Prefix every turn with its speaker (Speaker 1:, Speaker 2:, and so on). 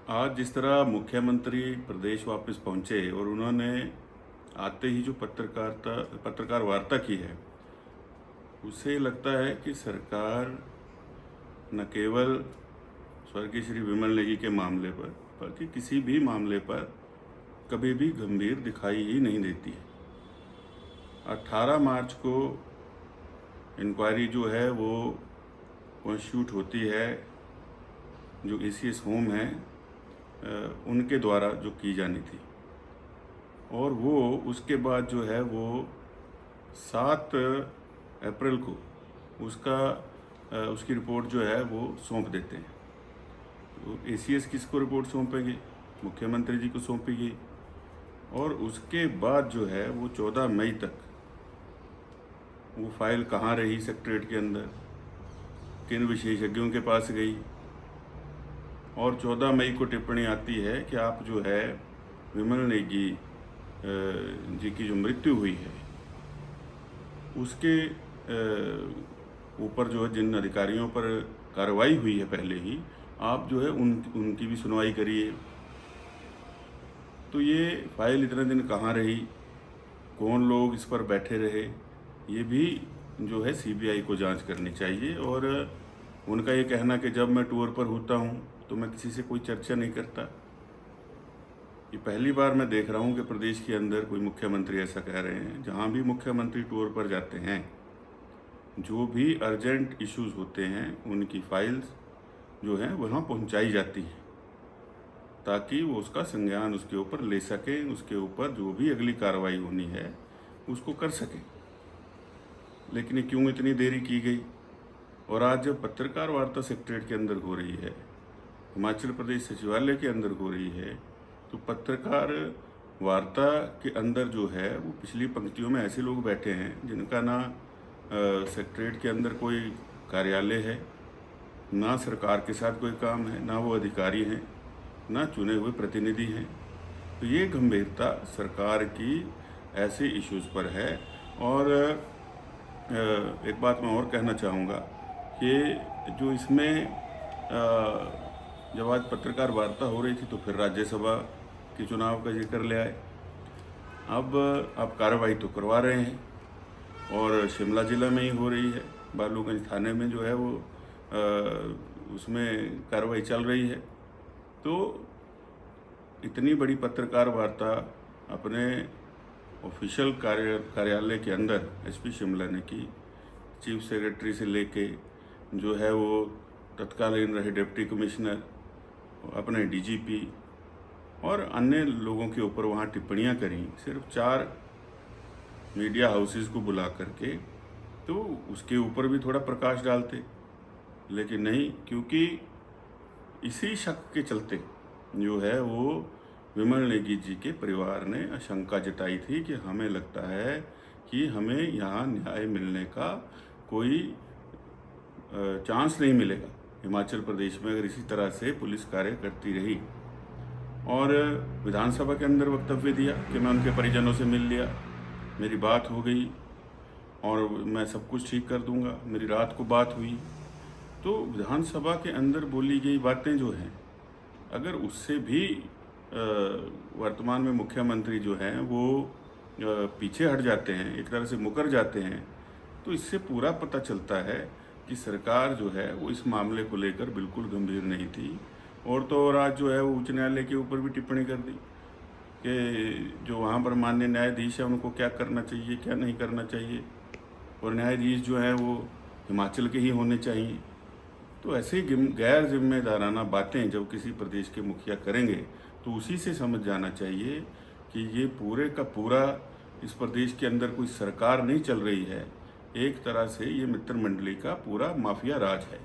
Speaker 1: आज जिस तरह मुख्यमंत्री प्रदेश वापस पहुंचे और उन्होंने आते ही जो पत्रकार वार्ता की है, उससे लगता है कि सरकार न केवल स्वर्गीय श्री विमल नेगी के मामले पर बल्कि किसी भी मामले पर कभी भी गंभीर दिखाई ही नहीं देती है। 18 मार्च को इंक्वायरी जो है वो कॉन्स्टिट्यूट होती है, जो एसीएस होम है उनके द्वारा जो की जानी थी, और वो उसके बाद जो है वो 7 अप्रैल को उसकी रिपोर्ट जो है वो सौंप देते हैं। तो एसीएस किसको रिपोर्ट सौंपेंगे? मुख्यमंत्री जी को सौंपी गई, और उसके बाद जो है वो 14 मई तक वो फाइल कहाँ रही सेक्रेटरीट के अंदर, किन विशेषज्ञों के पास गई, और 14 मई को टिप्पणी आती है कि आप जो है विमल नेगी जी की जो मृत्यु हुई है उसके ऊपर जो है जिन अधिकारियों पर कार्रवाई हुई है पहले ही, आप जो है उनकी भी सुनवाई करिए। तो ये फाइल इतने दिन कहाँ रही, कौन लोग इस पर बैठे रहे, ये भी जो है सीबीआई को जांच करनी चाहिए। और उनका ये कहना कि जब मैं टूर पर होता हूँ तो मैं किसी से कोई चर्चा नहीं करता, ये पहली बार मैं देख रहा हूँ कि प्रदेश के अंदर कोई मुख्यमंत्री ऐसा कह रहे हैं। जहाँ भी मुख्यमंत्री टूर पर जाते हैं, जो भी अर्जेंट इश्यूज होते हैं उनकी फाइल्स जो हैं वहाँ पहुँचाई जाती हैं, ताकि वो उसका संज्ञान उसके ऊपर ले सकें, उसके ऊपर जो भी अगली कार्रवाई होनी है उसको कर सकें। लेकिन ये क्यों इतनी देरी की गई? और आज जब पत्रकार वार्ता सेक्रेटरीट के अंदर हो रही है, हिमाचल प्रदेश सचिवालय के अंदर हो रही है, तो पत्रकार वार्ता के अंदर जो है वो पिछली पंक्तियों में ऐसे लोग बैठे हैं जिनका ना सेक्रेटरीट के अंदर कोई कार्यालय है, ना सरकार के साथ कोई काम है, ना वो अधिकारी हैं, ना चुने हुए प्रतिनिधि हैं। तो ये गंभीरता सरकार की ऐसे इश्यूज़ पर है। और एक बात मैं और कहना चाहूँगा कि जो इसमें जब आज पत्रकार वार्ता हो रही थी तो फिर राज्यसभा के चुनाव का जिक्र ले आए। अब आप कार्रवाई तो करवा रहे हैं और शिमला ज़िला में ही हो रही है, बालूगंज थाने में जो है वो उसमें कार्रवाई चल रही है। तो इतनी बड़ी पत्रकार वार्ता अपने ऑफिशियल कार्यालय के अंदर एसपी शिमला ने की, चीफ सेक्रेटरी से लेके जो है वो तत्कालीन रहे डिप्टी कमिश्नर, अपने डीजीपी और अन्य लोगों के ऊपर वहाँ टिप्पणियाँ करी, सिर्फ 4 मीडिया हाउसेस को बुला करके। तो उसके ऊपर भी थोड़ा प्रकाश डालते, लेकिन नहीं, क्योंकि इसी शक के चलते जो है वो विमल नेगी जी के परिवार ने आशंका जताई थी कि हमें लगता है कि हमें यहाँ न्याय मिलने का कोई चांस नहीं मिलेगा हिमाचल प्रदेश में, अगर इसी तरह से पुलिस कार्य करती रही। और विधानसभा के अंदर वक्तव्य दिया कि मैं उनके परिजनों से मिल लिया, मेरी बात हो गई और मैं सब कुछ ठीक कर दूंगा, मेरी रात को बात हुई। तो विधानसभा के अंदर बोली गई बातें जो हैं, अगर उससे भी वर्तमान में मुख्यमंत्री जो हैं वो पीछे हट जाते हैं, एक तरह से मुकर जाते हैं, तो इससे पूरा पता चलता है कि सरकार जो है वो इस मामले को लेकर बिल्कुल गंभीर नहीं थी। और तो और आज जो है वो उच्च न्यायालय के ऊपर भी टिप्पणी कर दी कि जो वहाँ पर माननीय न्यायाधीश है उनको क्या करना चाहिए, क्या नहीं करना चाहिए, और न्यायाधीश जो है वो हिमाचल के ही होने चाहिए। तो ऐसे गैर जिम्मेदाराना बातें जब किसी प्रदेश के मुखिया करेंगे तो उसी से समझ जाना चाहिए कि ये पूरे का पूरा इस प्रदेश के अंदर कोई सरकार नहीं चल रही है, एक तरह से ये मित्र मंडली का पूरा माफिया राज है।